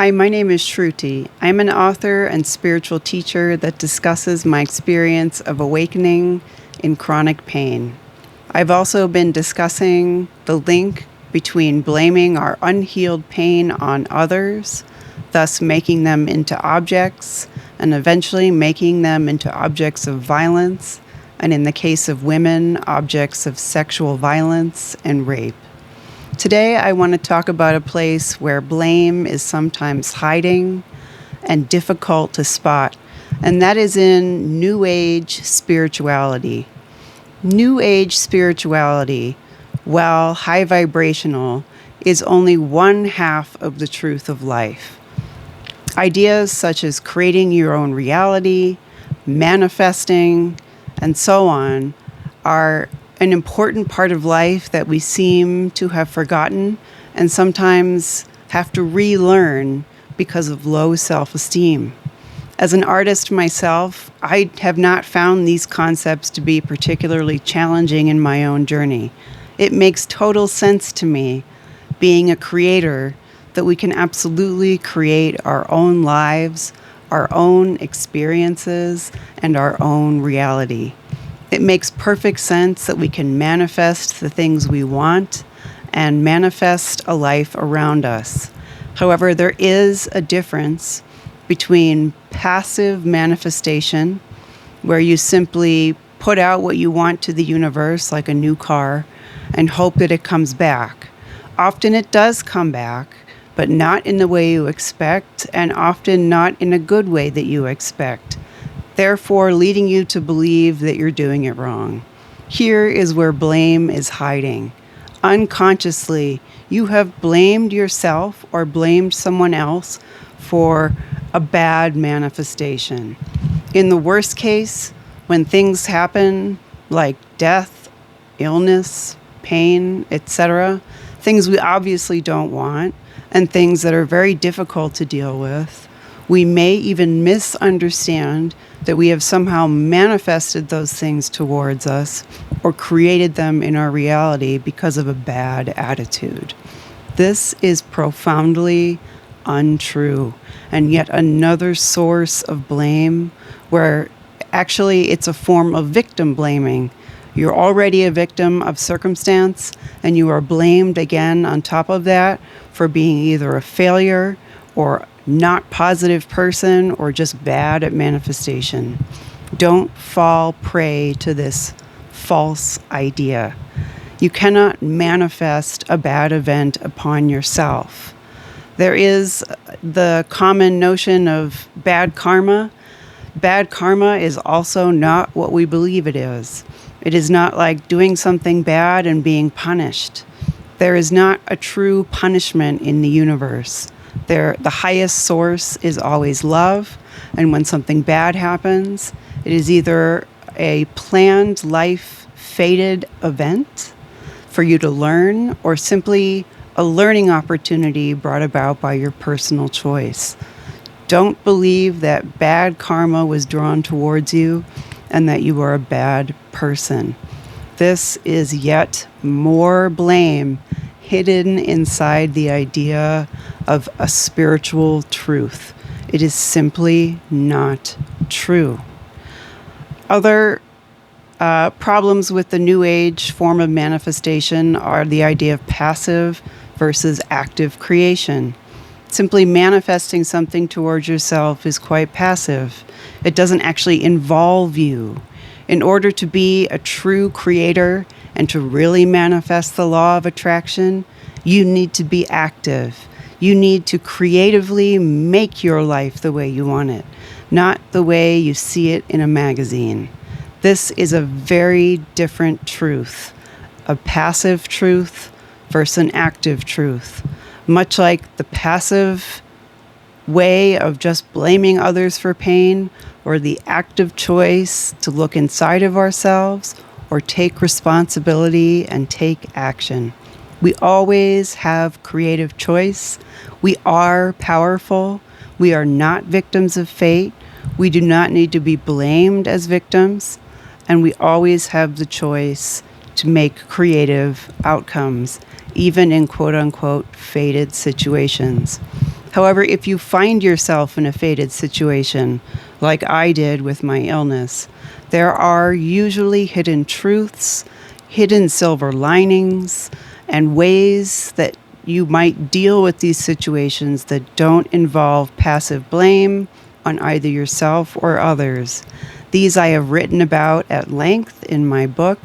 Hi, my name is Sruti. I'm an author and spiritual teacher that discusses my experience of awakening in chronic pain. I've also been discussing the link between blaming our unhealed pain on others, thus making them into objects, and eventually making them into objects of violence, and in the case of women, objects of sexual violence and rape. Today, I want to talk about a place where blame is sometimes hiding and difficult to spot, and that is in New Age spirituality. New Age spirituality, while high vibrational, is only one half of the truth of life. Ideas such as creating your own reality, manifesting, and so on are an important part of life that we seem to have forgotten and sometimes have to relearn because of low self-esteem. As an artist myself, I have not found these concepts to be particularly challenging in my own journey. It makes total sense to me, being a creator, that we can absolutely create our own lives, our own experiences, and our own reality. It makes perfect sense that we can manifest the things we want and manifest a life around us. However, there is a difference between passive manifestation, where you simply put out what you want to the universe, like a new car, and hope that it comes back. Often it does come back, but not in the way you expect, and often not in a good way that you expect, therefore leading you to believe that you're doing it wrong. Here is where blame is hiding. Unconsciously, you have blamed yourself or blamed someone else for a bad manifestation. In the worst case, when things happen like death, illness, pain, etc., things we obviously don't want, and things that are very difficult to deal with, we may even misunderstand that we have somehow manifested those things towards us or created them in our reality because of a bad attitude. This is profoundly untrue, and yet another source of blame where actually it's a form of victim blaming. You're already a victim of circumstance, and you are blamed again on top of that for being either a failure or not positive person or just bad at manifestation. Don't fall prey to this false idea. You cannot manifest a bad event upon yourself. There is the common notion of bad karma. Bad karma is also not what we believe it is. It is not like doing something bad and being punished. There is not a true punishment in the universe. The highest source is always love, and when something bad happens, it is either a planned life fated event for you to learn, or simply a learning opportunity brought about by your personal choice. Don't believe that bad karma was drawn towards you and that you are a bad person. This is yet more blame hidden inside the idea of a spiritual truth. It is simply not true. Other problems with the New Age form of manifestation are the idea of passive versus active creation. Simply manifesting something towards yourself is quite passive. It doesn't actually involve you. In order to be a true creator and to really manifest the law of attraction, you need to be active. You need to creatively make your life the way you want it, not the way you see it in a magazine. This is a very different truth, a passive truth versus an active truth. Much like the passive way of just blaming others for pain, or the active choice to look inside of ourselves or take responsibility and take action. We always have creative choice. We are powerful. We are not victims of fate. We do not need to be blamed as victims. And we always have the choice to make creative outcomes, even in quote-unquote fated situations. However, if you find yourself in a fated situation, like I did with my illness, there are usually hidden truths, hidden silver linings, and ways that you might deal with these situations that don't involve passive blame on either yourself or others. These I have written about at length in my book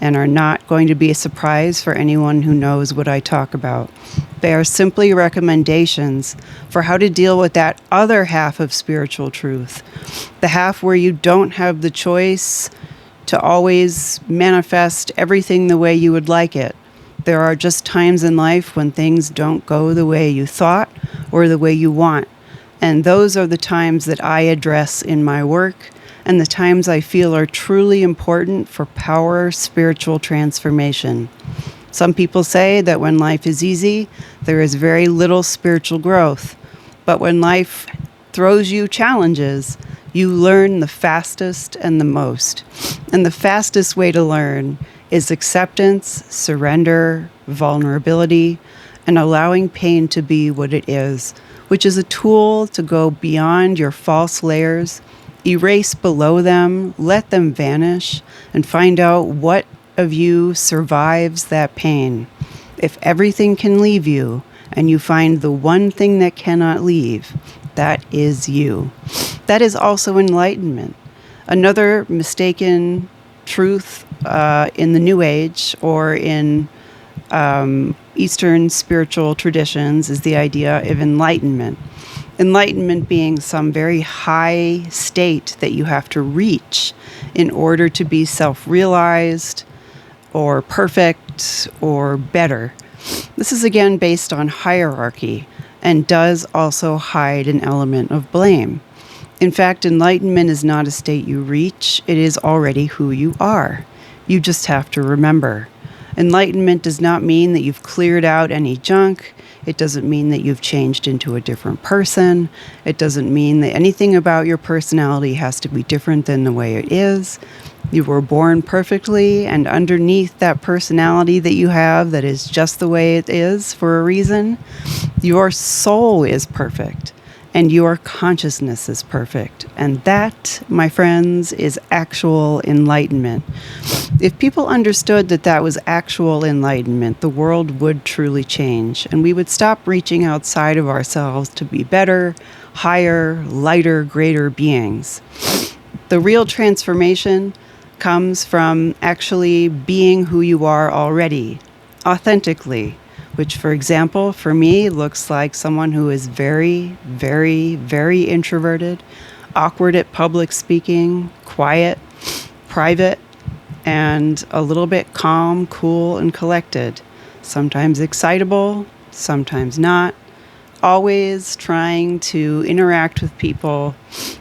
and are not going to be a surprise for anyone who knows what I talk about. They are simply recommendations for how to deal with that other half of spiritual truth, the half where you don't have the choice to always manifest everything the way you would like it. There are just times in life when things don't go the way you thought or the way you want. And those are the times that I address in my work and the times I feel are truly important for power spiritual transformation. Some people say that when life is easy, there is very little spiritual growth. But when life throws you challenges, you learn the fastest and the most. And the fastest way to learn is acceptance, surrender, vulnerability, and allowing pain to be what it is, which is a tool to go beyond your false layers, erase below them, let them vanish, and find out what of you survives that pain. If everything can leave you, and you find the one thing that cannot leave, that is you. That is also enlightenment. Another mistaken truth in the New Age or in Eastern spiritual traditions is the idea of enlightenment. Enlightenment being some very high state that you have to reach in order to be self-realized or perfect or better. This is again based on hierarchy and does also hide an element of blame. In fact, enlightenment is not a state you reach, it is already who you are. You just have to remember. Enlightenment does not mean that you've cleared out any junk. It doesn't mean that you've changed into a different person. It doesn't mean that anything about your personality has to be different than the way it is. You were born perfectly, and underneath that personality that you have that is just the way it is for a reason, your soul is perfect. And your consciousness is perfect. And that, my friends, is actual enlightenment. If people understood that that was actual enlightenment, the world would truly change. And we would stop reaching outside of ourselves to be better, higher, lighter, greater beings. The real transformation comes from actually being who you are already, authentically. Which, for example, for me, looks like someone who is very, very, very introverted, awkward at public speaking, quiet, private, and a little bit calm, cool, and collected. Sometimes excitable, sometimes not. Always trying to interact with people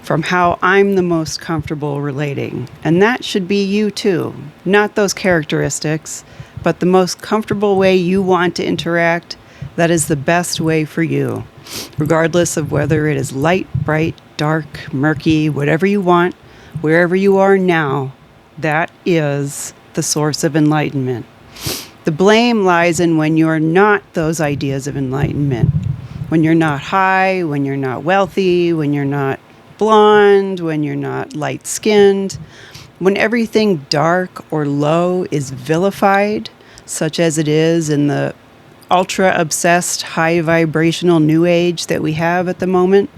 from how I'm the most comfortable relating. And that should be you too. Not those characteristics, but the most comfortable way you want to interact, that is the best way for you. Regardless of whether it is light, bright, dark, murky, whatever you want, wherever you are now, that is the source of enlightenment. The blame lies in when you're not those ideas of enlightenment. When you're not high, when you're not wealthy, when you're not blonde, when you're not light-skinned, when everything dark or low is vilified, such as it is in the ultra-obsessed, high-vibrational new age that we have at the moment,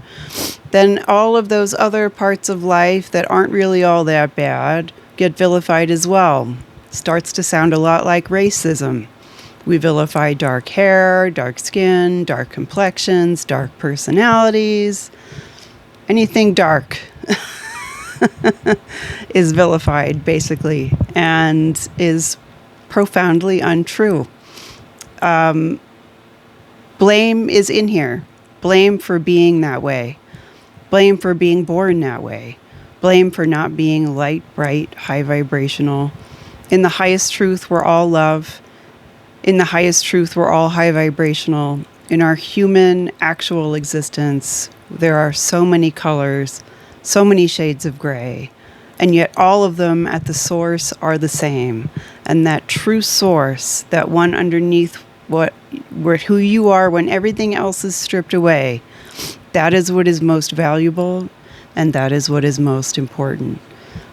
then all of those other parts of life that aren't really all that bad get vilified as well. Starts to sound a lot like racism. We vilify dark hair, dark skin, dark complexions, dark personalities. Anything dark is vilified, basically, and is profoundly untrue. Blame is in here. Blame for being that way. Blame for being born that way. Blame for not being light, bright, high vibrational. In the highest truth, we're all love. In the highest truth, we're all high vibrational. In our human, actual existence, there are so many colors, so many shades of gray, and yet all of them at the source are the same. And that true source, that one underneath who you are when everything else is stripped away. That is what is most valuable, and that is what is most important.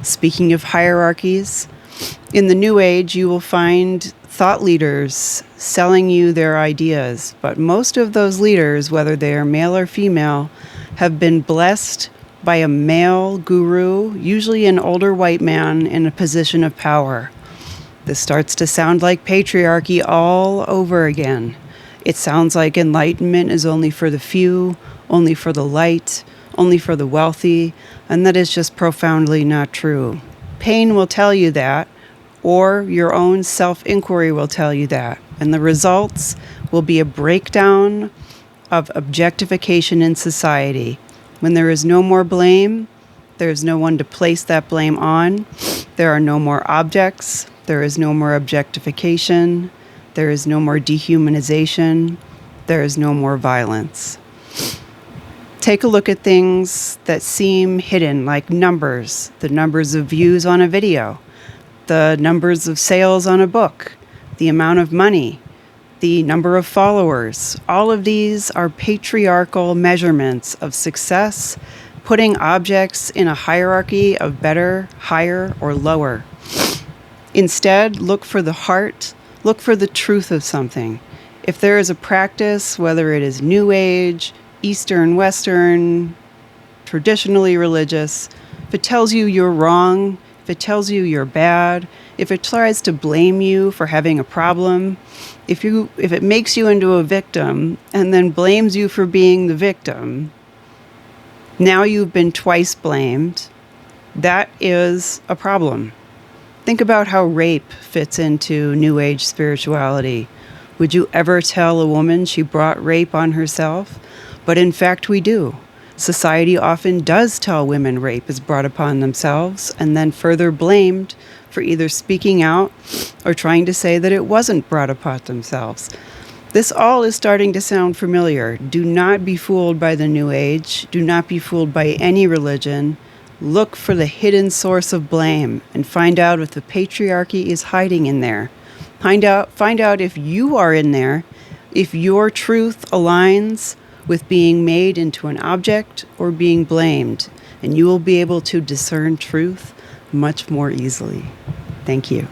Speaking of hierarchies, in the New Age, you will find thought leaders selling you their ideas, but most of those leaders, whether they are male or female, have been blessed by a male guru, usually an older white man in a position of power. This starts to sound like patriarchy all over again. It sounds like enlightenment is only for the few, only for the light, only for the wealthy, and that is just profoundly not true. Pain will tell you that, or your own self-inquiry will tell you that, and the results will be a breakdown of objectification in society. When there is no more blame, there is no one to place that blame on. There are no more objects. There is no more objectification. There is no more dehumanization. There is no more violence. Take a look at things that seem hidden, like numbers, the numbers of views on a video, the numbers of sales on a book, the amount of money, the number of followers. All of these are patriarchal measurements of success, putting objects in a hierarchy of better, higher, or lower. Instead, look for the heart, look for the truth of something. If there is a practice, whether it is New Age, Eastern, Western, traditionally religious, if it tells you you're wrong, if it tells you you're bad, if it tries to blame you for having a problem, if it makes you into a victim and then blames you for being the victim, now you've been twice blamed. That is a problem. Think about how rape fits into New Age spirituality. Would you ever tell a woman she brought rape on herself? But in fact, we do. Society often does tell women rape is brought upon themselves and then further blamed for either speaking out or trying to say that it wasn't brought upon themselves. This all is starting to sound familiar. Do not be fooled by the New Age. Do not be fooled by any religion. Look for the hidden source of blame and find out if the patriarchy is hiding in there. Find out if you are in there, if your truth aligns with being made into an object or being blamed, and you will be able to discern truth much more easily. Thank you.